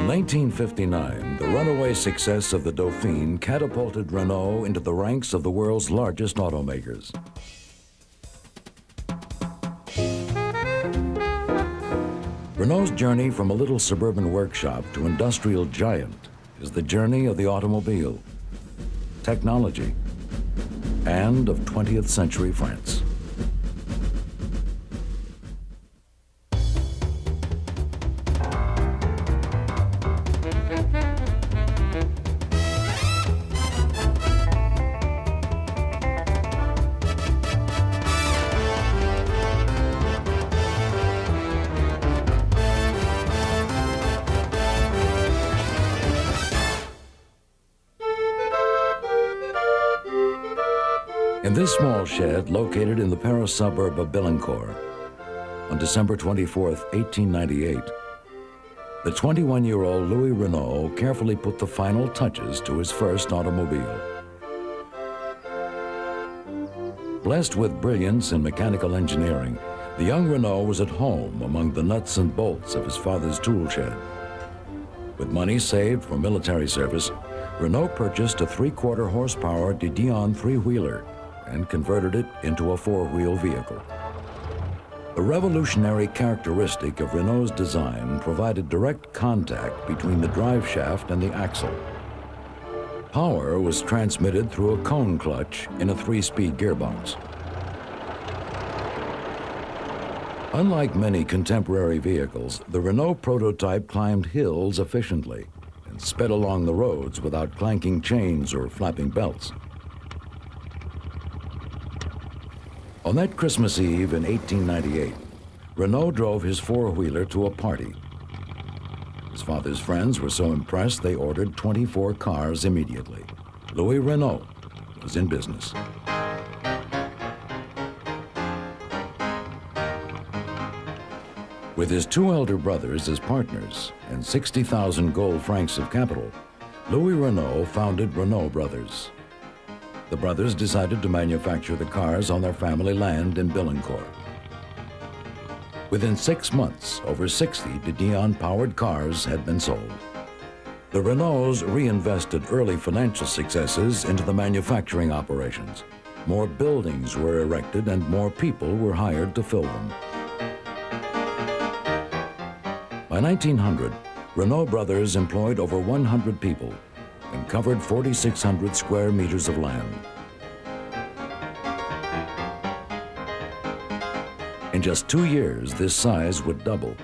In 1959, the runaway success of the Dauphine catapulted Renault into the ranks of the world's largest automakers. Renault's journey from a little suburban workshop to industrial giant is the journey of the automobile, technology, and of 20th century France. In this small shed located in the Paris suburb of Billancourt, on December 24, 1898, the 21-year-old Louis Renault carefully put the final touches to his first automobile. Blessed with brilliance in mechanical engineering, the young Renault was at home among the nuts and bolts of his father's tool shed. With money saved for military service, Renault purchased a 3/4 horsepower de Dion three-wheeler and converted it into a four-wheel vehicle. The revolutionary characteristic of Renault's design provided direct contact between the drive shaft and the axle. Power was transmitted through a cone clutch in a 3-speed gearbox. Unlike many contemporary vehicles, the Renault prototype climbed hills efficiently and sped along the roads without clanking chains or flapping belts. On that Christmas Eve in 1898, Renault drove his four-wheeler to a party. His father's friends were so impressed they ordered 24 cars immediately. Louis Renault was in business. With his two elder brothers as partners and 60,000 gold francs of capital, Louis Renault founded Renault Brothers. The brothers decided to manufacture the cars on their family land in Billancourt. Within 6 months, over 60 de Dion-powered cars had been sold. The Renaults reinvested early financial successes into the manufacturing operations. More buildings were erected and more people were hired to fill them. By 1900, Renault Brothers employed over 100 people and covered 4,600 square meters of land. In just 2 years, this size would double.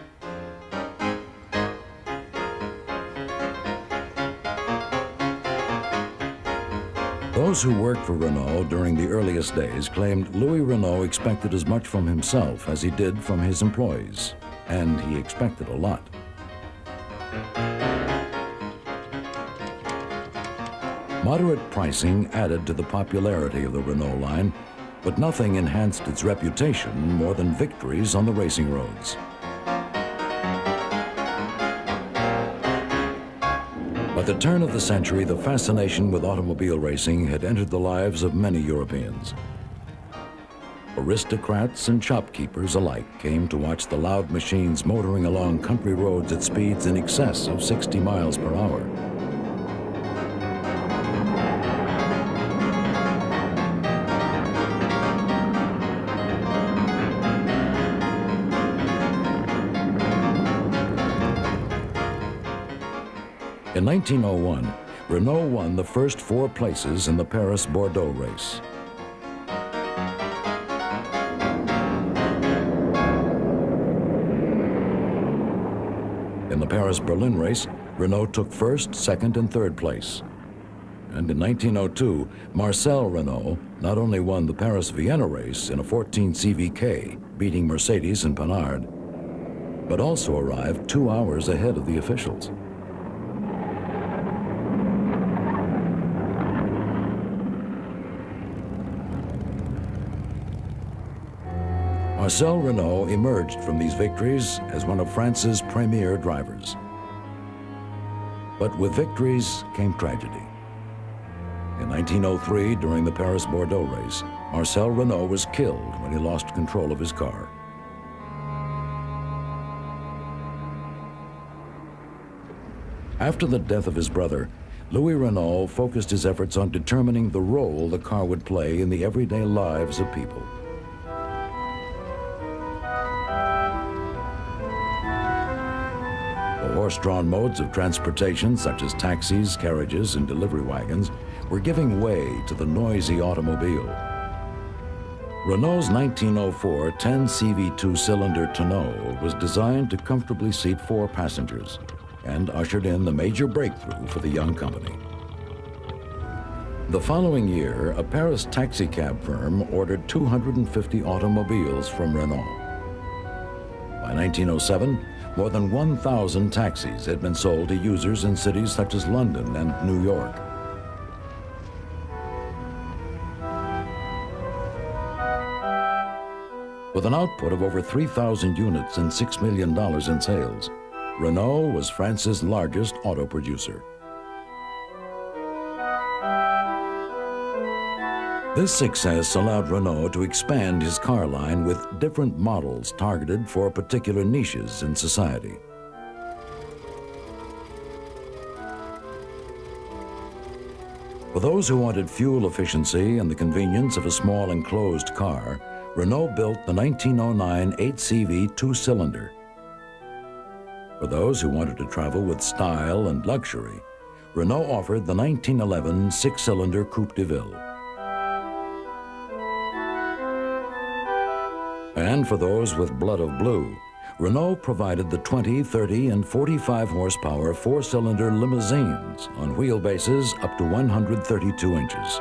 Those who worked for Renault during the earliest days claimed Louis Renault expected as much from himself as he did from his employees, and he expected a lot. Moderate pricing added to the popularity of the Renault line, but nothing enhanced its reputation more than victories on the racing roads. By the turn of the century, the fascination with automobile racing had entered the lives of many Europeans. Aristocrats and shopkeepers alike came to watch the loud machines motoring along country roads at speeds in excess of 60 miles per hour. In 1901, Renault won the first 4 places in the Paris-Bordeaux race. In the Paris-Berlin race, Renault took first, second, and third place. And in 1902, Marcel Renault not only won the Paris-Vienna race in a 14 CVK, beating Mercedes and Panhard, but also arrived 2 hours ahead of the officials. Marcel Renault emerged from these victories as one of France's premier drivers. But with victories came tragedy. In 1903, during the Paris-Bordeaux race, Marcel Renault was killed when he lost control of his car. After the death of his brother, Louis Renault focused his efforts on determining the role the car would play in the everyday lives of people. The horse-drawn modes of transportation, such as taxis, carriages, and delivery wagons, were giving way to the noisy automobile. Renault's 1904 10 CV2 cylinder tonneau was designed to comfortably seat 4 passengers and ushered in the major breakthrough for the young company. The following year, a Paris taxicab firm ordered 250 automobiles from Renault. By 1907, more than 1,000 taxis had been sold to users in cities such as London and New York. With an output of over 3,000 units and $6 million in sales, Renault was France's largest auto producer. This success allowed Renault to expand his car line with different models targeted for particular niches in society. For those who wanted fuel efficiency and the convenience of a small enclosed car, Renault built the 1909 8CV 2-cylinder. For those who wanted to travel with style and luxury, Renault offered the 1911 6-cylinder Coupe de Ville. And for those with blood of blue, Renault provided the 20, 30, and 45 horsepower 4-cylinder limousines on wheelbases up to 132 inches.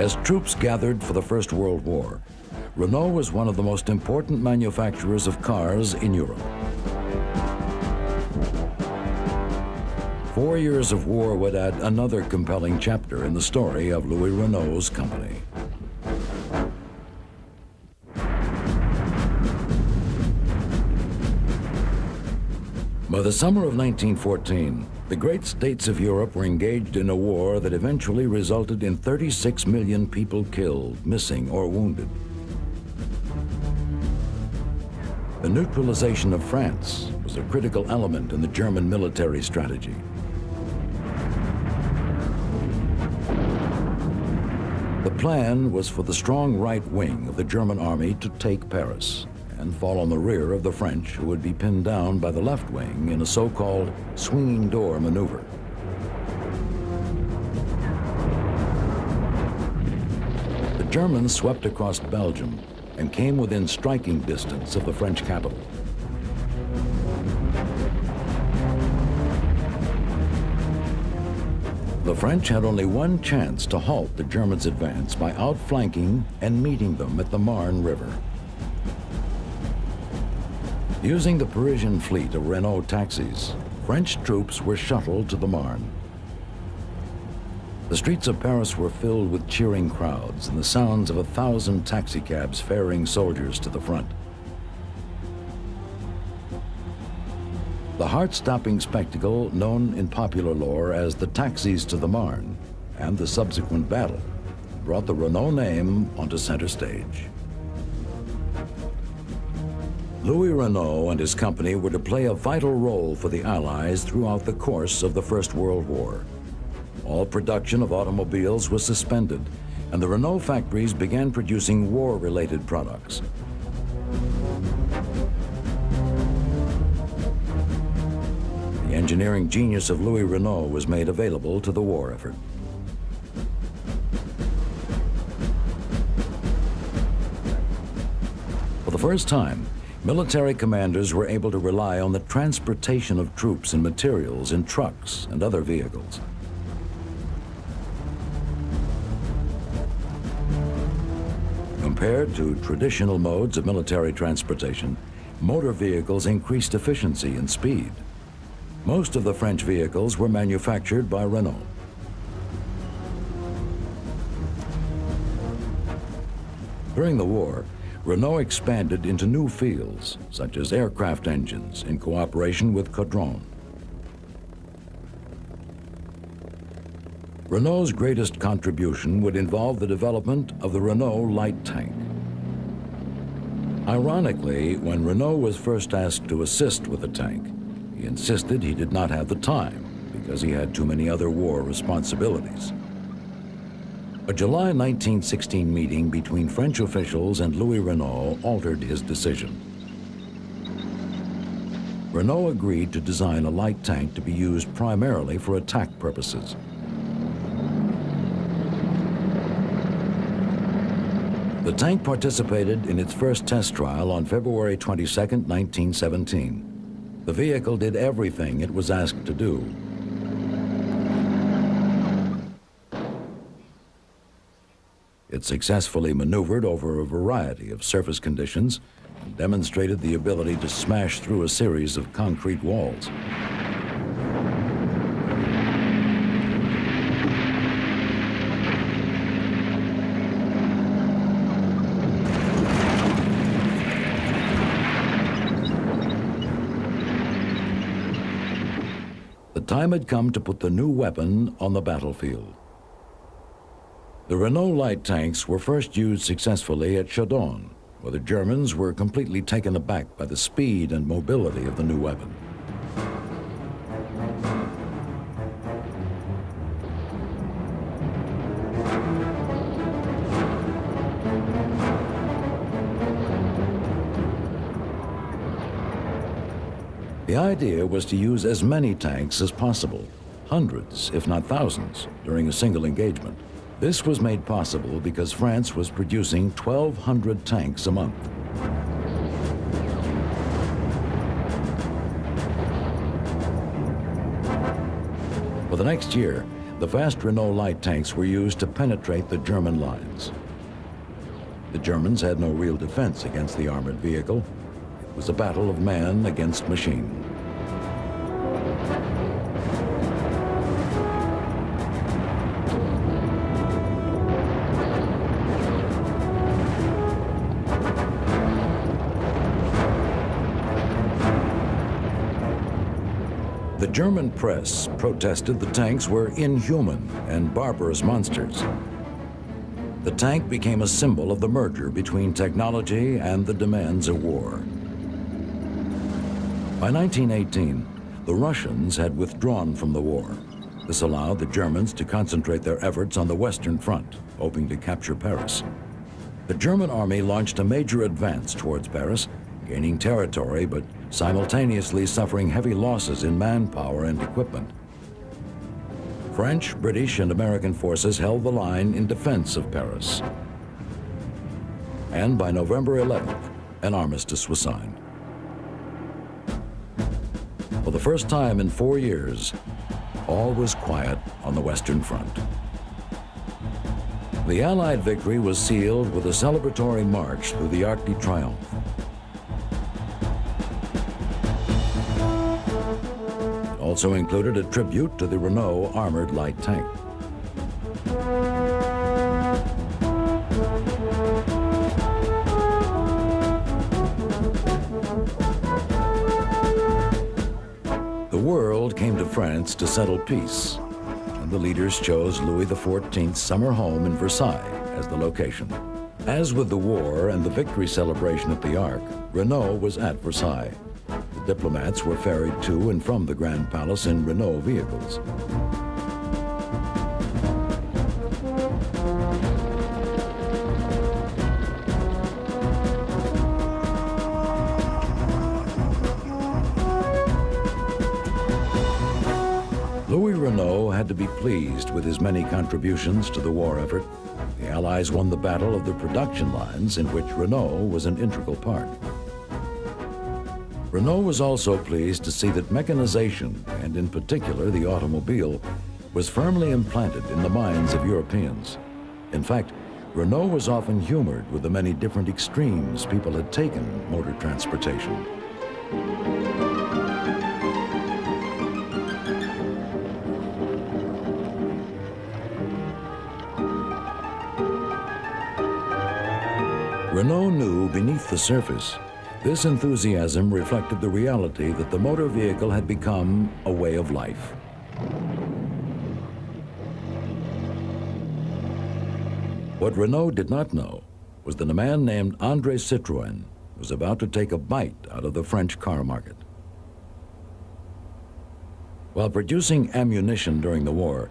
As troops gathered for the First World War, Renault was one of the most important manufacturers of cars in Europe. 4 years of war would add another compelling chapter in the story of Louis Renault's company. By the summer of 1914, the great states of Europe were engaged in a war that eventually resulted in 36 million people killed, missing, or wounded. The neutralization of France was a critical element in the German military strategy. The plan was for the strong right wing of the German army to take Paris and fall on the rear of the French, who would be pinned down by the left wing in a so-called swinging door maneuver. The Germans swept across Belgium and came within striking distance of the French capital. The French had only one chance to halt the Germans' advance by outflanking and meeting them at the Marne River. Using the Parisian fleet of Renault taxis, French troops were shuttled to the Marne. The streets of Paris were filled with cheering crowds and the sounds of 1,000 taxicabs ferrying soldiers to the front. The heart-stopping spectacle, known in popular lore as the Taxis to the Marne, and the subsequent battle, brought the Renault name onto center stage. Louis Renault and his company were to play a vital role for the Allies throughout the course of the First World War. All production of automobiles was suspended, and the Renault factories began producing war-related products. The engineering genius of Louis Renault was made available to the war effort. For the first time, military commanders were able to rely on the transportation of troops and materials in trucks and other vehicles. Compared to traditional modes of military transportation, motor vehicles increased efficiency and speed. Most of the French vehicles were manufactured by Renault. During the war, Renault expanded into new fields, such as aircraft engines, in cooperation with Caudron. Renault's greatest contribution would involve the development of the Renault light tank. Ironically, when Renault was first asked to assist with the tank, he insisted he did not have the time because he had too many other war responsibilities. A July 1916 meeting between French officials and Louis Renault altered his decision. Renault agreed to design a light tank to be used primarily for attack purposes. The tank participated in its first test trial on February 22, 1917. The vehicle did everything it was asked to do. It successfully maneuvered over a variety of surface conditions and demonstrated the ability to smash through a series of concrete walls. The time had come to put the new weapon on the battlefield. The Renault light tanks were first used successfully at Chardon, where the Germans were completely taken aback by the speed and mobility of the new weapon. The idea was to use as many tanks as possible, hundreds, if not thousands, during a single engagement. This was made possible because France was producing 1,200 tanks a month. For the next year, the fast Renault light tanks were used to penetrate the German lines. The Germans had no real defense against the armored vehicle. It was a battle of man against machine. The German press protested the tanks were inhuman and barbarous monsters. The tank became a symbol of the merger between technology and the demands of war. By 1918, the Russians had withdrawn from the war. This allowed the Germans to concentrate their efforts on the Western Front, hoping to capture Paris. The German army launched a major advance towards Paris, gaining territory but simultaneously suffering heavy losses in manpower and equipment. French, British, and American forces held the line in defense of Paris. And by November 11th, an armistice was signed. For the first time in 4 years, all was quiet on the Western Front. The Allied victory was sealed with a celebratory march through the Arc de Triomphe. It also included a tribute to the Renault armored light tank. The world came to France to settle peace, and the leaders chose Louis XIV's summer home in Versailles as the location. As with the war and the victory celebration at the Arc, Renault was at Versailles. The diplomats were ferried to and from the Grand Palace in Renault vehicles. Louis Renault had to be pleased with his many contributions to the war effort. The Allies won the battle of the production lines, in which Renault was an integral part. Renault was also pleased to see that mechanization, and in particular the automobile, was firmly implanted in the minds of Europeans. In fact, Renault was often humored with the many different extremes people had taken motor transportation. Renault knew beneath the surface, this enthusiasm reflected the reality that the motor vehicle had become a way of life. What Renault did not know was that a man named André Citroën was about to take a bite out of the French car market. While producing ammunition during the war,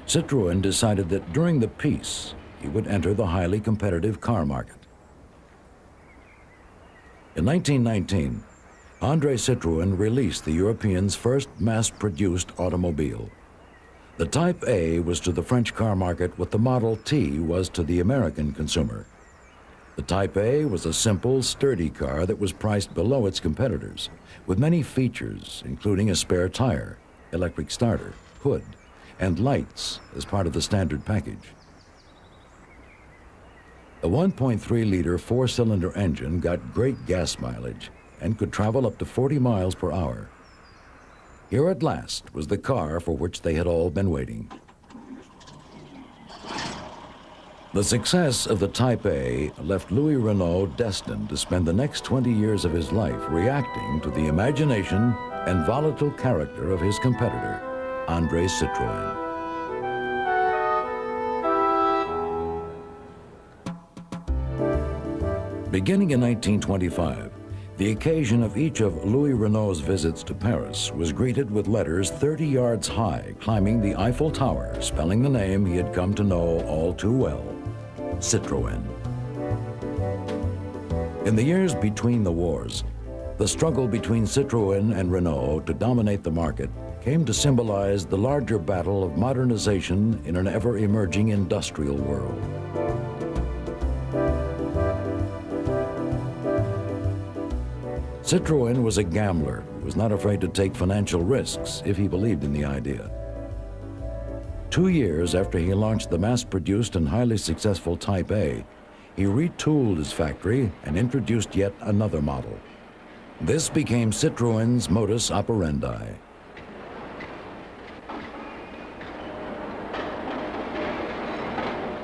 Citroën decided that during the peace, he would enter the highly competitive car market. In 1919, André Citroën released the Europeans' first mass-produced automobile. The Type A was to the French car market what the Model T was to the American consumer. The Type A was a simple, sturdy car that was priced below its competitors, with many features, including a spare tire, electric starter, hood, and lights as part of the standard package. A 1.3-liter four-cylinder engine got great gas mileage and could travel up to 40 miles per hour. Here at last was the car for which they had all been waiting. The success of the Type A left Louis Renault destined to spend the next 20 years of his life reacting to the imagination and volatile character of his competitor, André Citroën. Beginning in 1925, the occasion of each of Louis Renault's visits to Paris was greeted with letters 30 yards high climbing the Eiffel Tower, spelling the name he had come to know all too well, Citroën. In the years between the wars, the struggle between Citroën and Renault to dominate the market came to symbolize the larger battle of modernization in an ever-emerging industrial world. Citroën was a gambler who was not afraid to take financial risks if he believed in the idea. 2 years after he launched the mass-produced and highly successful Type A, he retooled his factory and introduced yet another model. This became Citroën's modus operandi.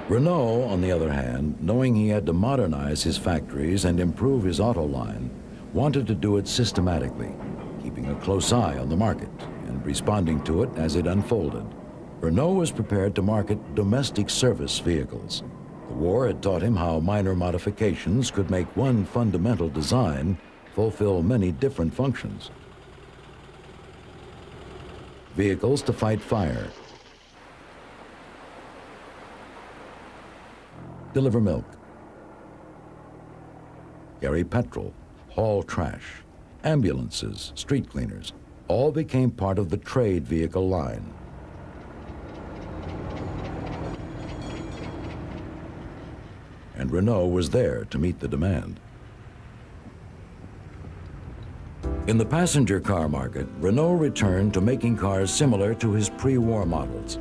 Renault, on the other hand, knowing he had to modernize his factories and improve his auto line, wanted to do it systematically, keeping a close eye on the market and responding to it as it unfolded. Renault was prepared to market domestic service vehicles. The war had taught him how minor modifications could make one fundamental design fulfill many different functions. Vehicles to fight fire, deliver milk, carry petrol, haul trash, ambulances, street cleaners, all became part of the trade vehicle line. And Renault was there to meet the demand. In the passenger car market, Renault returned to making cars similar to his pre-war models.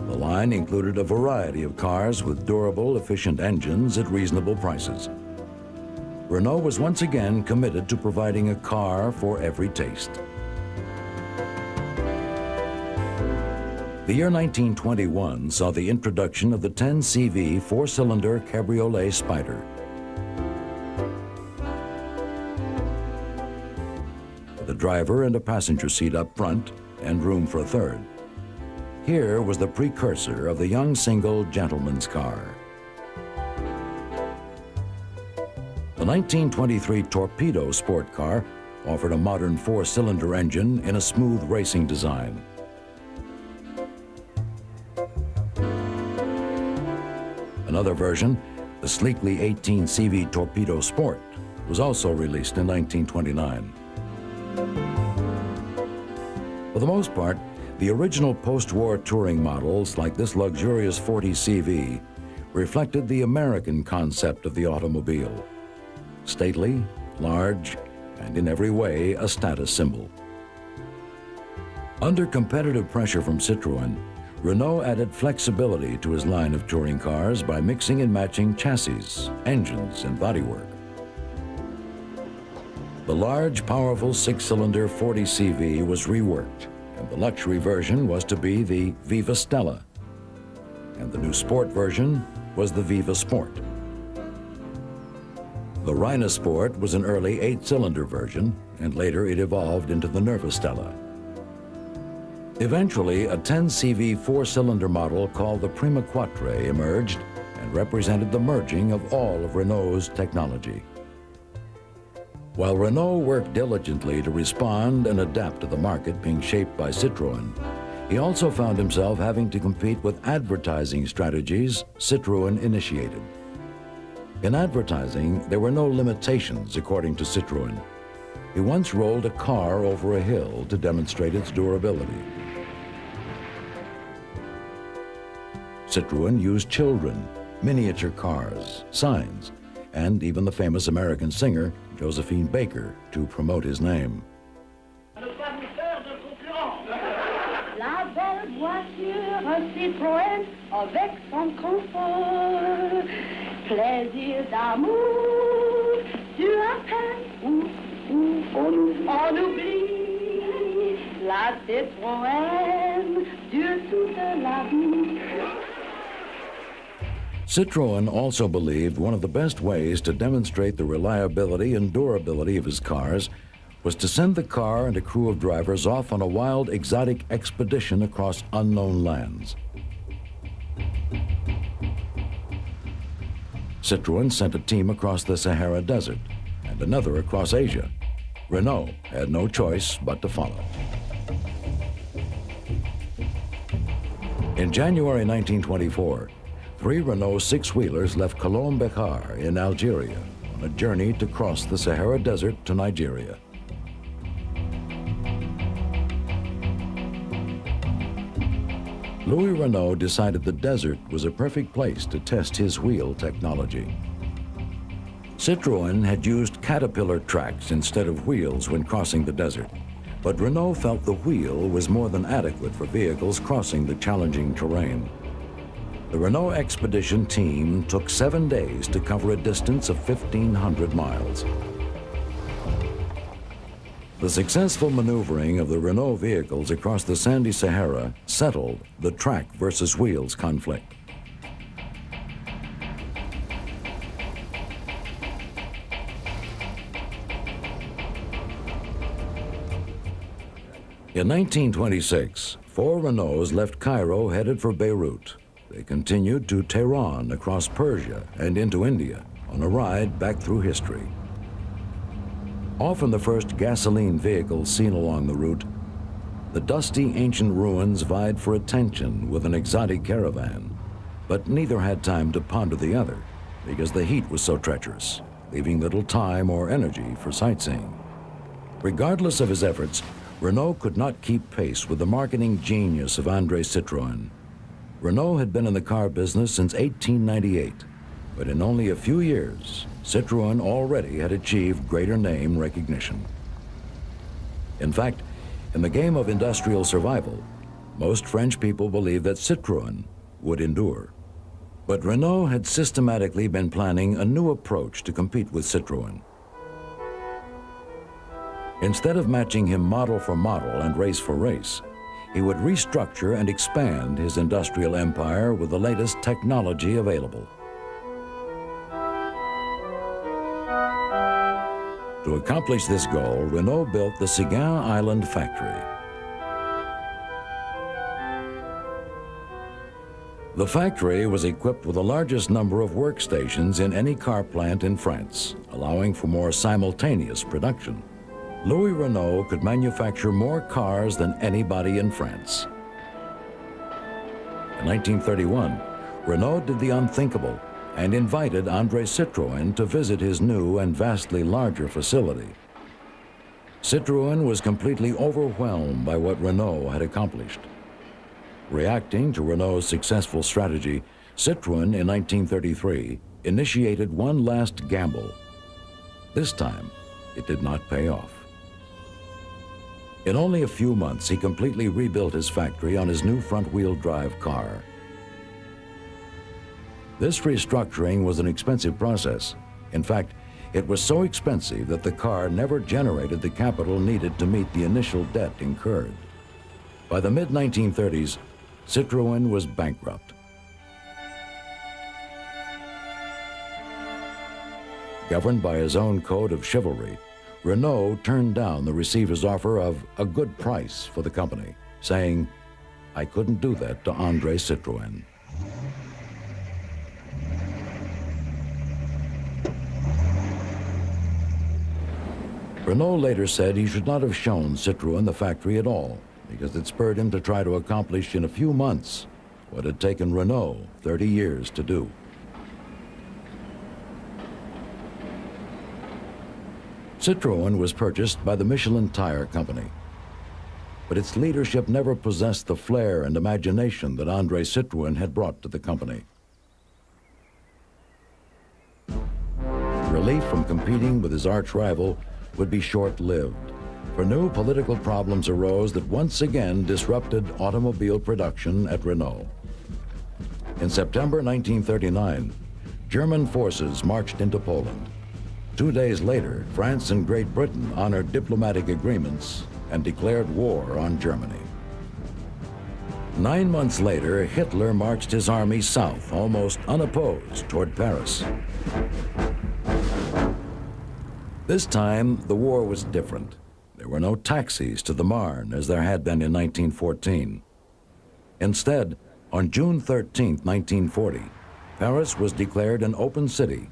The line included a variety of cars with durable, efficient engines at reasonable prices. Renault was once again committed to providing a car for every taste. The year 1921 saw the introduction of the 10CV four-cylinder Cabriolet Spider. With a driver and a passenger seat up front and room for a third. Here was the precursor of the young single gentleman's car. The 1923 Torpedo sport car offered a modern four-cylinder engine in a smooth racing design. Another version, the sleekly 18CV Torpedo Sport, was also released in 1929. For the most part, the original post-war touring models, like this luxurious 40CV, reflected the American concept of the automobile. Stately, large, and in every way a status symbol. Under competitive pressure from Citroën, Renault added flexibility to his line of touring cars by mixing and matching chassis, engines, and bodywork. The large, powerful six-cylinder 40CV was reworked, and the luxury version was to be the Viva Stella, and the new sport version was the Viva Sport. The Rhina Sport was an early 8-cylinder version, and later it evolved into the Nerva Stella. Eventually, a 10CV four-cylinder model called the Prima Quattro emerged and represented the merging of all of Renault's technology. While Renault worked diligently to respond and adapt to the market being shaped by Citroën, he also found himself having to compete with advertising strategies Citroën initiated. In advertising, there were no limitations, according to Citroën. He once rolled a car over a hill to demonstrate its durability. Citroën used children, miniature cars, signs, and even the famous American singer Josephine Baker to promote his name. La belle voiture Citroën avec son confort, plaisir d'amour, tu appelles on oublie la Citroën dure toute la vie. Citroën also believed one of the best ways to demonstrate the reliability and durability of his cars was to send the car and a crew of drivers off on a wild, exotic expedition across unknown lands. Citroën sent a team across the Sahara Desert and another across Asia. Renault had no choice but to follow. In January 1924, 3 Renault six-wheelers left Colombes-Bekar in Algeria on a journey to cross the Sahara Desert to Nigeria. Louis Renault decided the desert was a perfect place to test his wheel technology. Citroën had used caterpillar tracks instead of wheels when crossing the desert, but Renault felt the wheel was more than adequate for vehicles crossing the challenging terrain. The Renault expedition team took 7 days to cover a distance of 1,500 miles. The successful maneuvering of the Renault vehicles across the sandy Sahara settled the track versus wheels conflict. In 1926, 4 Renaults left Cairo headed for Beirut. They continued to Tehran across Persia and into India on a ride back through history. Often the first gasoline vehicles seen along the route, the dusty ancient ruins vied for attention with an exotic caravan, but neither had time to ponder the other because the heat was so treacherous, leaving little time or energy for sightseeing. Regardless of his efforts, Renault could not keep pace with the marketing genius of André Citroën. Renault had been in the car business since 1898, but in only a few years, Citroën already had achieved greater name recognition. In fact, in the game of industrial survival, most French people believed that Citroën would endure. But Renault had systematically been planning a new approach to compete with Citroën. Instead of matching him model for model and race for race, he would restructure and expand his industrial empire with the latest technology available. To accomplish this goal, Renault built the Seguin Island factory. The factory was equipped with the largest number of workstations in any car plant in France, allowing for more simultaneous production. Louis Renault could manufacture more cars than anybody in France. In 1931, Renault did the unthinkable and invited André Citroën to visit his new and vastly larger facility. Citroën was completely overwhelmed by what Renault had accomplished. Reacting to Renault's successful strategy, Citroën in 1933 initiated one last gamble. This time, it did not pay off. In only a few months, he completely rebuilt his factory on his new front-wheel drive car. This restructuring was an expensive process. In fact, it was so expensive that the car never generated the capital needed to meet the initial debt incurred. By the mid-1930s, Citroën was bankrupt. Governed by his own code of chivalry, Renault turned down the receiver's offer of a good price for the company, saying, "I couldn't do that to André Citroën." Renault later said he should not have shown Citroën the factory at all, because it spurred him to try to accomplish in a few months what had taken Renault 30 years to do. Citroën was purchased by the Michelin Tire Company, but its leadership never possessed the flair and imagination that André Citroën had brought to the company. Relief from competing with his arch-rival would be short-lived, for new political problems arose that once again disrupted automobile production at Renault. In September 1939, German forces marched into Poland. 2 days later, France and Great Britain honored diplomatic agreements and declared war on Germany. 9 months later, Hitler marched his army south, almost unopposed, toward Paris. This time, the war was different. There were no taxis to the Marne as there had been in 1914. Instead, on June 13, 1940, Paris was declared an open city,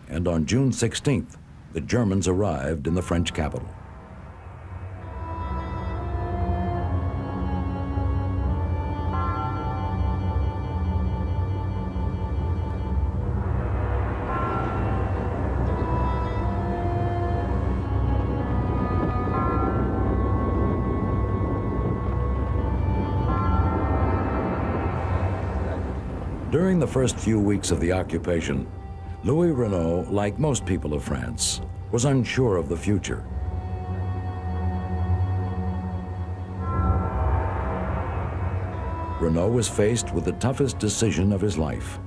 and on June 16th, the Germans arrived in the French capital. During the first few weeks of the occupation, Louis Renault, like most people of France, was unsure of the future. Renault was faced with the toughest decision of his life.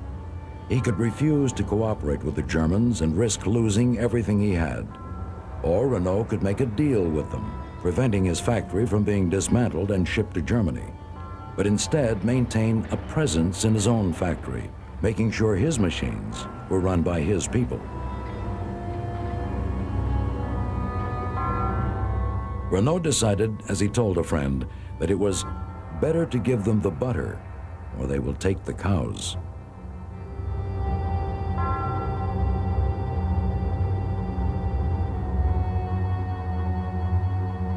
He could refuse to cooperate with the Germans and risk losing everything he had. Or Renault could make a deal with them, preventing his factory from being dismantled and shipped to Germany, but instead maintain a presence in his own factory, making sure his machines were run by his people. Renault decided, as he told a friend, that it was better to give them the butter, or they will take the cows.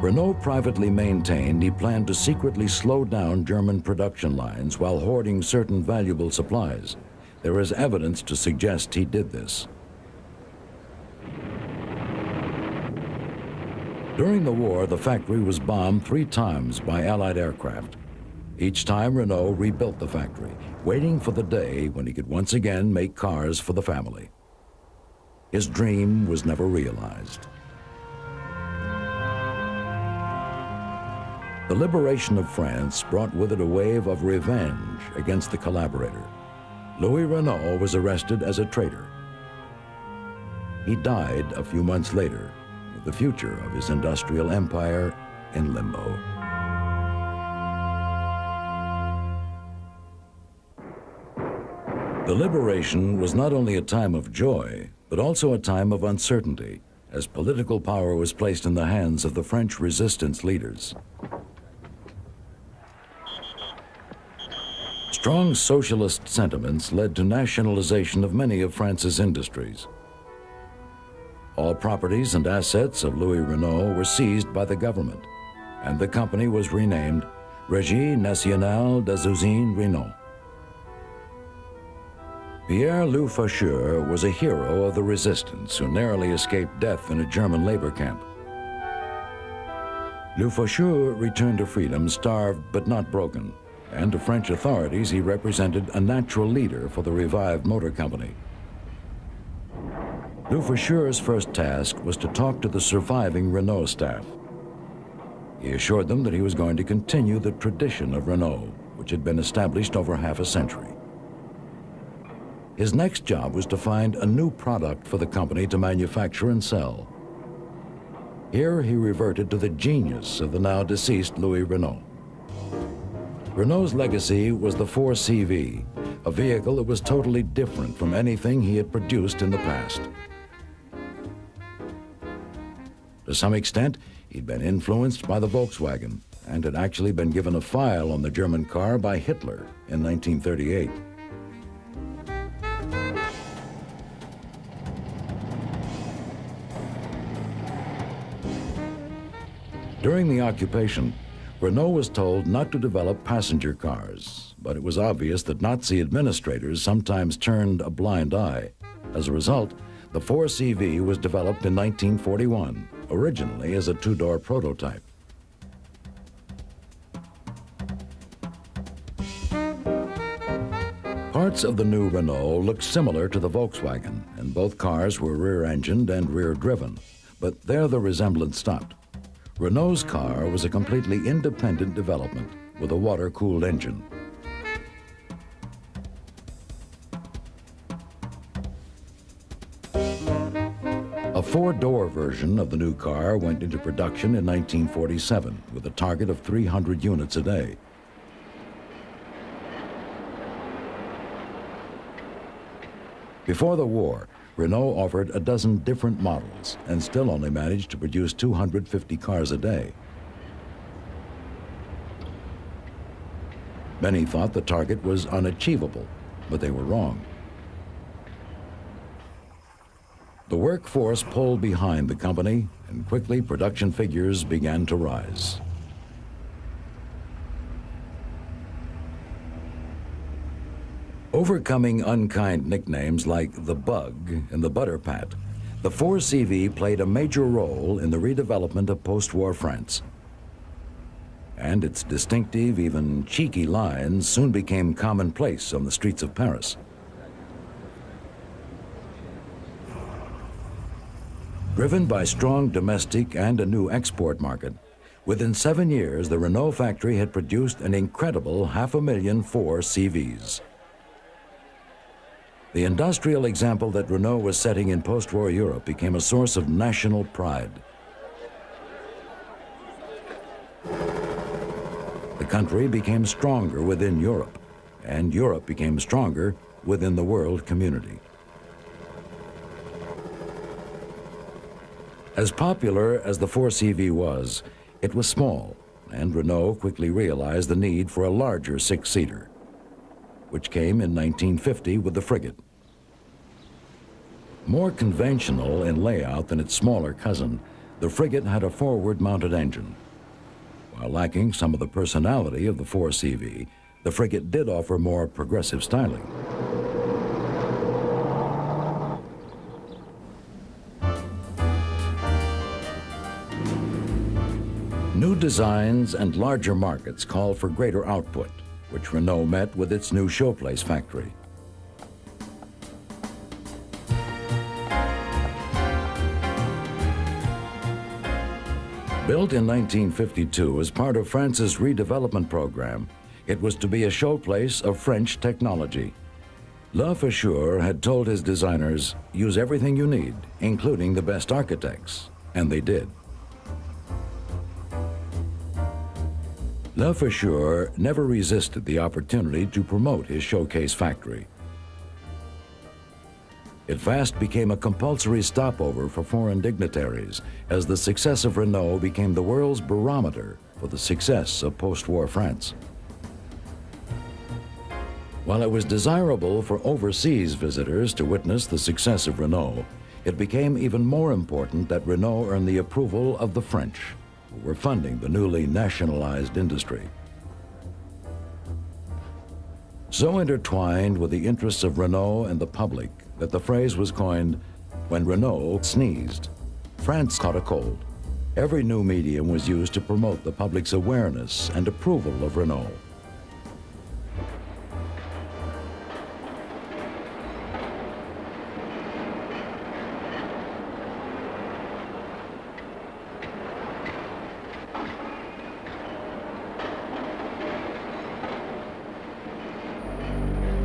Renault privately maintained he planned to secretly slow down German production lines while hoarding certain valuable supplies. There is evidence to suggest he did this. During the war, the factory was bombed 3 times by Allied aircraft. Each time, Renault rebuilt the factory, waiting for the day when he could once again make cars for the family. His dream was never realized. The liberation of France brought with it a wave of revenge against the collaborator. Louis Renault was arrested as a traitor. He died a few months later, with the future of his industrial empire in limbo. The liberation was not only a time of joy, but also a time of uncertainty, as political power was placed in the hands of the French resistance leaders. Strong socialist sentiments led to nationalization of many of France's industries. All properties and assets of Louis Renault were seized by the government, and the company was renamed Régie Nationale des Usines Renault. Pierre Loup Faucheur was a hero of the resistance who narrowly escaped death in a German labor camp. Loup Faucheur returned to freedom starved but not broken, and to French authorities he represented a natural leader for the revived motor company. Loup Faucheur's first task was to talk to the surviving Renault staff. He assured them that he was going to continue the tradition of Renault, which had been established over half a century. His next job was to find a new product for the company to manufacture and sell. Here he reverted to the genius of the now deceased Louis Renault. Renault's legacy was the 4CV, a vehicle that was totally different from anything he had produced in the past. To some extent, he'd been influenced by the Volkswagen and had actually been given a file on the German car by Hitler in 1938. During the occupation, Renault was told not to develop passenger cars, but it was obvious that Nazi administrators sometimes turned a blind eye. As a result, the 4CV was developed in 1941, originally as a two-door prototype. Parts of the new Renault looked similar to the Volkswagen, and both cars were rear-engined and rear-driven, but there the resemblance stopped. Renault's car was a completely independent development with a water-cooled engine. A four-door version of the new car went into production in 1947 with a target of 300 units a day. Before the war, Renault offered a dozen different models and still only managed to produce 250 cars a day. Many thought the target was unachievable, but they were wrong. The workforce pulled behind the company, and quickly production figures began to rise. Overcoming unkind nicknames like the Bug and the Butter Pat, the 4CV played a major role in the redevelopment of post-war France. And its distinctive, even cheeky lines soon became commonplace on the streets of Paris. Driven by strong domestic and a new export market, within 7 years the Renault factory had produced an incredible 500,000 4CVs. The industrial example that Renault was setting in post-war Europe became a source of national pride. The country became stronger within Europe, and Europe became stronger within the world community. As popular as the 4CV was, it was small, and Renault quickly realized the need for a larger six-seater, which came in 1950 with the Frigate. More conventional in layout than its smaller cousin, the Frigate had a forward-mounted engine. While lacking some of the personality of the 4CV, the Frigate did offer more progressive styling. New designs and larger markets called for greater output, which Renault met with its new Showplace factory. Built in 1952 as part of France's redevelopment program, it was to be a showplace of French technology. La Faucheur had told his designers, use everything you need, including the best architects, and they did. La Faucheur never resisted the opportunity to promote his showcase factory. It fast became a compulsory stopover for foreign dignitaries, as the success of Renault became the world's barometer for the success of post-war France. While it was desirable for overseas visitors to witness the success of Renault, it became even more important that Renault earn the approval of the French, who were funding the newly nationalized industry. So intertwined with the interests of Renault and the public that the phrase was coined, when Renault sneezed, France caught a cold. Every new medium was used to promote the public's awareness and approval of Renault.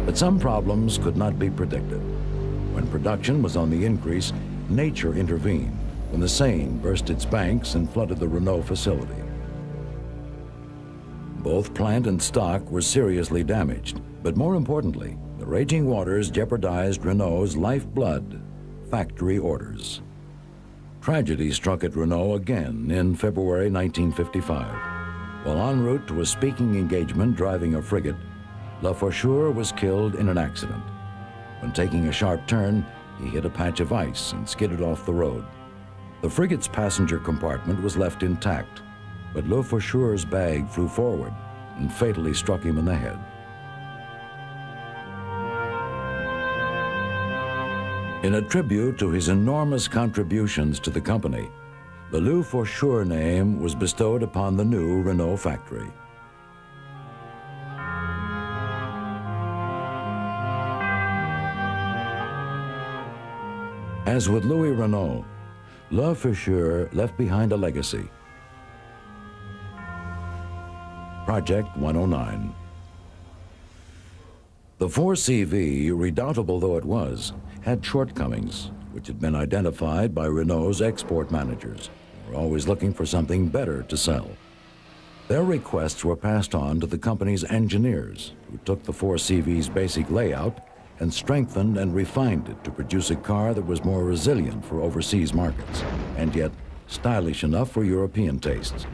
But some problems could not be predicted. When production was on the increase, nature intervened when the Seine burst its banks and flooded the Renault facility. Both plant and stock were seriously damaged, but more importantly, the raging waters jeopardized Renault's lifeblood, factory orders. Tragedy struck at Renault again in February 1955. While en route to a speaking engagement driving a frigate, La Faucheur was killed in an accident. When taking a sharp turn, he hit a patch of ice and skidded off the road. The frigate's passenger compartment was left intact, but Le Faucheur's bag flew forward and fatally struck him in the head. In a tribute to his enormous contributions to the company, the Le Faucheur name was bestowed upon the new Renault factory. As with Louis Renault, Le Faucheur left behind a legacy. Project 109. The 4CV, redoubtable though it was, had shortcomings, which had been identified by Renault's export managers, who were always looking for something better to sell. Their requests were passed on to the company's engineers, who took the 4CV's basic layout and strengthened and refined it to produce a car that was more resilient for overseas markets, and yet stylish enough for European tastes.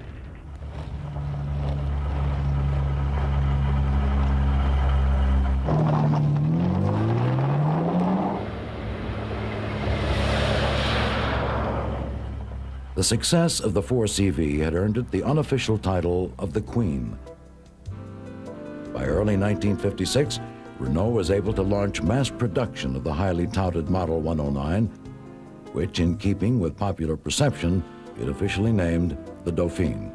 The success of the 4CV had earned it the unofficial title of the Queen. By early 1956, Renault was able to launch mass production of the highly touted Model 109, which, in keeping with popular perception, it officially named the Dauphine.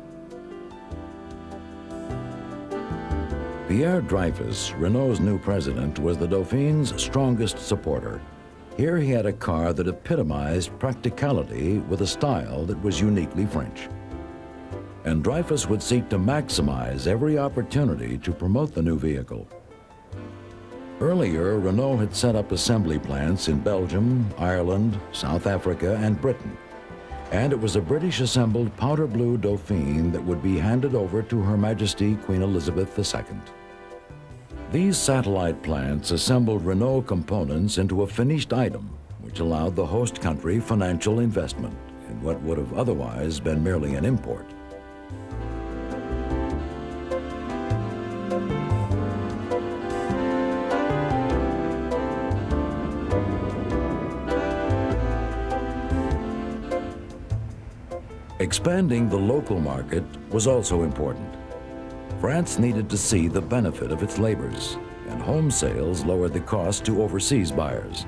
Pierre Dreyfus, Renault's new president, was the Dauphine's strongest supporter. Here he had a car that epitomized practicality with a style that was uniquely French. And Dreyfus would seek to maximize every opportunity to promote the new vehicle. Earlier, Renault had set up assembly plants in Belgium, Ireland, South Africa, and Britain. And it was a British-assembled powder blue Dauphine that would be handed over to Her Majesty Queen Elizabeth II. These satellite plants assembled Renault components into a finished item, which allowed the host country financial investment in what would have otherwise been merely an import. Expanding the local market was also important. France needed to see the benefit of its labors, and home sales lowered the cost to overseas buyers.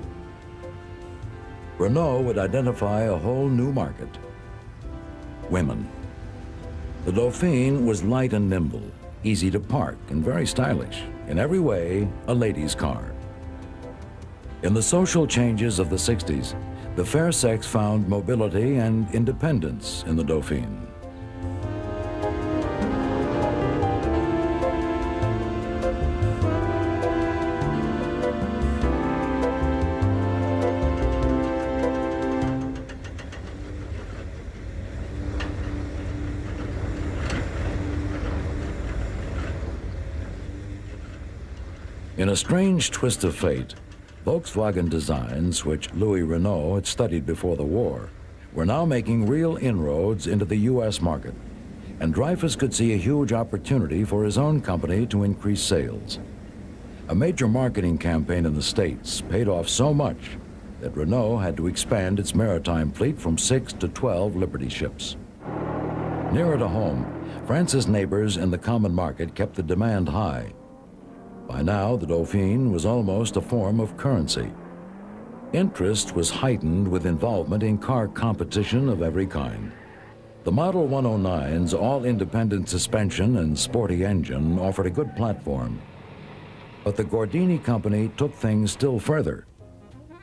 Renault would identify a whole new market: women. The Dauphine was light and nimble, easy to park, and very stylish. In every way, a lady's car. In the social changes of the 60s, the fair sex found mobility and independence in the Dauphine. In a strange twist of fate, Volkswagen designs, which Louis Renault had studied before the war, were now making real inroads into the U.S. market, and Dreyfus could see a huge opportunity for his own company to increase sales. A major marketing campaign in the States paid off so much that Renault had to expand its maritime fleet from 6 to 12 Liberty ships. Nearer to home, France's neighbors in the common market kept the demand high. By now, the Dauphine was almost a form of currency. Interest was heightened with involvement in car competition of every kind. The Model 109's all-independent suspension and sporty engine offered a good platform. But the Gordini company took things still further.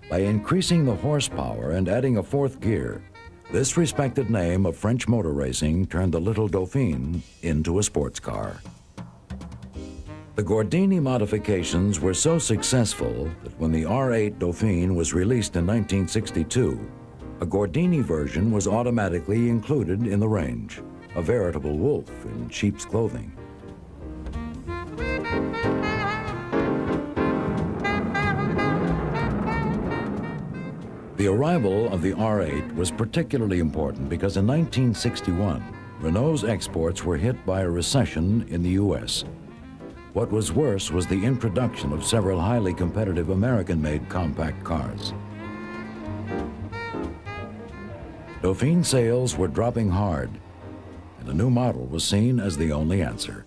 By increasing the horsepower and adding a fourth gear, this respected name of French motor racing turned the little Dauphine into a sports car. The Gordini modifications were so successful that when the R8 Dauphine was released in 1962, a Gordini version was automatically included in the range, a veritable wolf in sheep's clothing. The arrival of the R8 was particularly important because in 1961, Renault's exports were hit by a recession in the U.S. What was worse was the introduction of several highly competitive American-made compact cars. Dauphine sales were dropping hard, and a new model was seen as the only answer.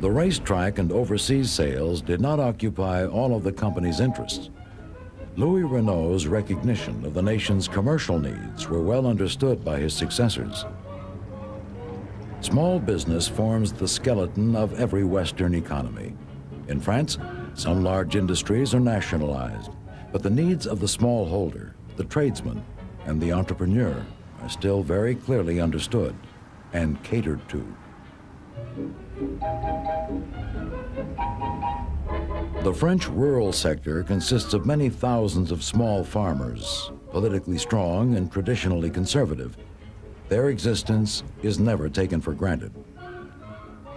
The racetrack and overseas sales did not occupy all of the company's interests. Louis Renault's recognition of the nation's commercial needs were well understood by his successors. Small business forms the skeleton of every Western economy. In France, some large industries are nationalized, but the needs of the smallholder, the tradesman, and the entrepreneur are still very clearly understood and catered to. The French rural sector consists of many thousands of small farmers, politically strong and traditionally conservative. Their existence is never taken for granted.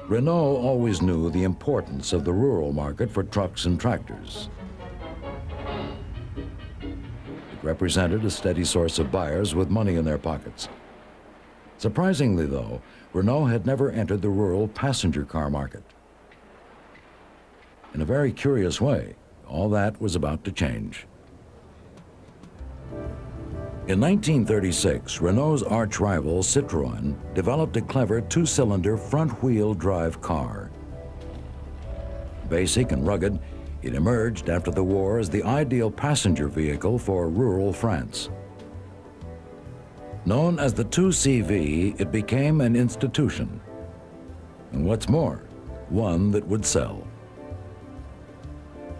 Renault always knew the importance of the rural market for trucks and tractors. It represented a steady source of buyers with money in their pockets. Surprisingly, though, Renault had never entered the rural passenger car market. In a very curious way, all that was about to change. In 1936, Renault's arch-rival Citroën developed a clever two-cylinder front-wheel drive car. Basic and rugged, it emerged after the war as the ideal passenger vehicle for rural France. Known as the 2CV, it became an institution. And what's more, one that would sell.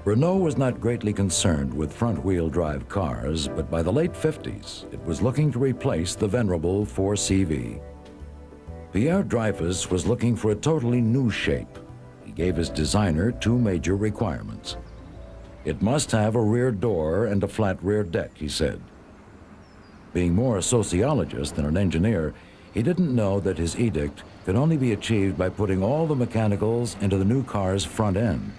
Renault was not greatly concerned with front-wheel drive cars, but by the late 50s, it was looking to replace the venerable 4CV. Pierre Dreyfus was looking for a totally new shape. He gave his designer two major requirements. It must have a rear door and a flat rear deck, he said. Being more a sociologist than an engineer, he didn't know that his edict could only be achieved by putting all the mechanicals into the new car's front end.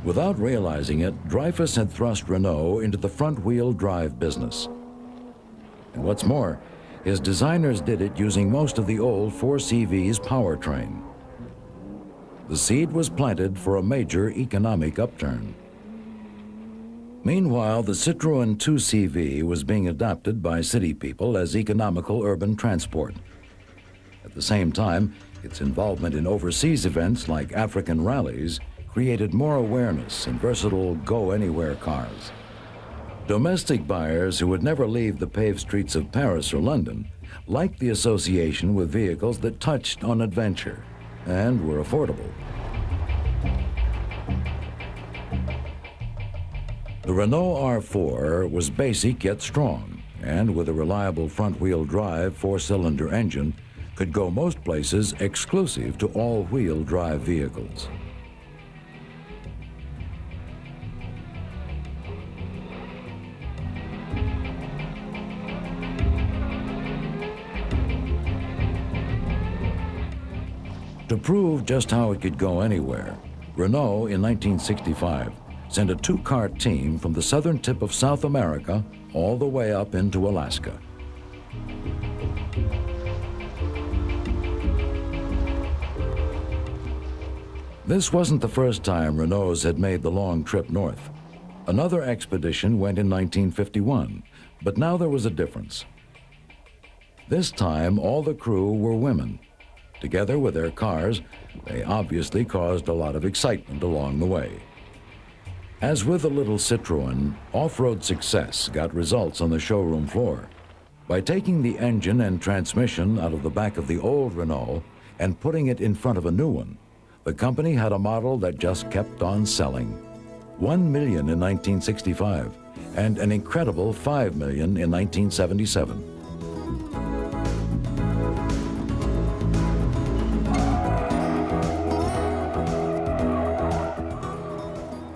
Without realizing it, Dreyfus had thrust Renault into the front-wheel drive business. And what's more, his designers did it using most of the old 4CV's powertrain. The seed was planted for a major economic upturn. Meanwhile, the Citroën 2CV was being adopted by city people as economical urban transport. At the same time, its involvement in overseas events like African rallies created more awareness in versatile go-anywhere cars. Domestic buyers who would never leave the paved streets of Paris or London liked the association with vehicles that touched on adventure and were affordable. The Renault R4 was basic yet strong, and with a reliable front-wheel drive four-cylinder engine, could go most places exclusive to all-wheel drive vehicles. To prove just how it could go anywhere, Renault in 1965 sent a two-car team from the southern tip of South America all the way up into Alaska. This wasn't the first time Renaults had made the long trip north. Another expedition went in 1951, but now there was a difference. This time, all the crew were women. Together with their cars, they obviously caused a lot of excitement along the way. As with the little Citroën, off-road success got results on the showroom floor. By taking the engine and transmission out of the back of the old Renault and putting it in front of a new one, the company had a model that just kept on selling. 1 million in 1965 and an incredible 5 million in 1977.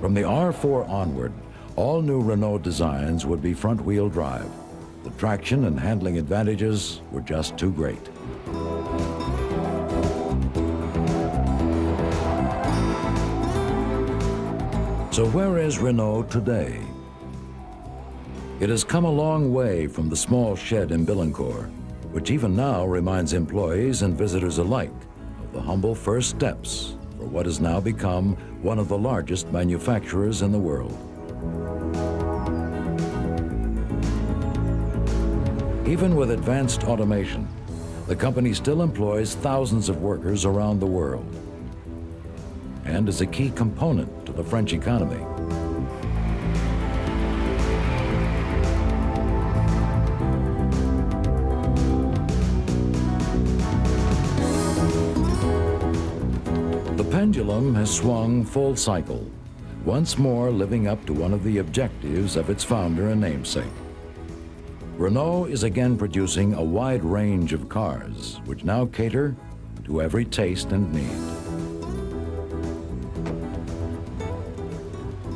From the R4 onward, all new Renault designs would be front-wheel drive. The traction and handling advantages were just too great. So where is Renault today? It has come a long way from the small shed in Billancourt, which even now reminds employees and visitors alike of the humble first steps for what has now become one of the largest manufacturers in the world. Even with advanced automation, the company still employs thousands of workers around the world and is a key component to the French economy. The pendulum has swung full cycle, once more living up to one of the objectives of its founder and namesake. Renault is again producing a wide range of cars, which now cater to every taste and need.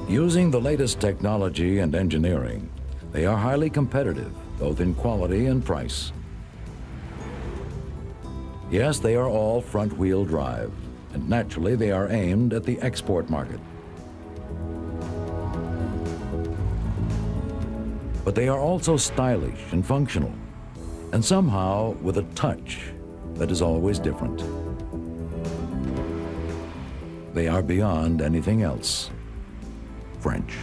Using the latest technology and engineering, they are highly competitive, both in quality and price. Yes, they are all front-wheel drive, and naturally they are aimed at the export market. But they are also stylish and functional, and somehow with a touch that is always different. They are beyond anything else French.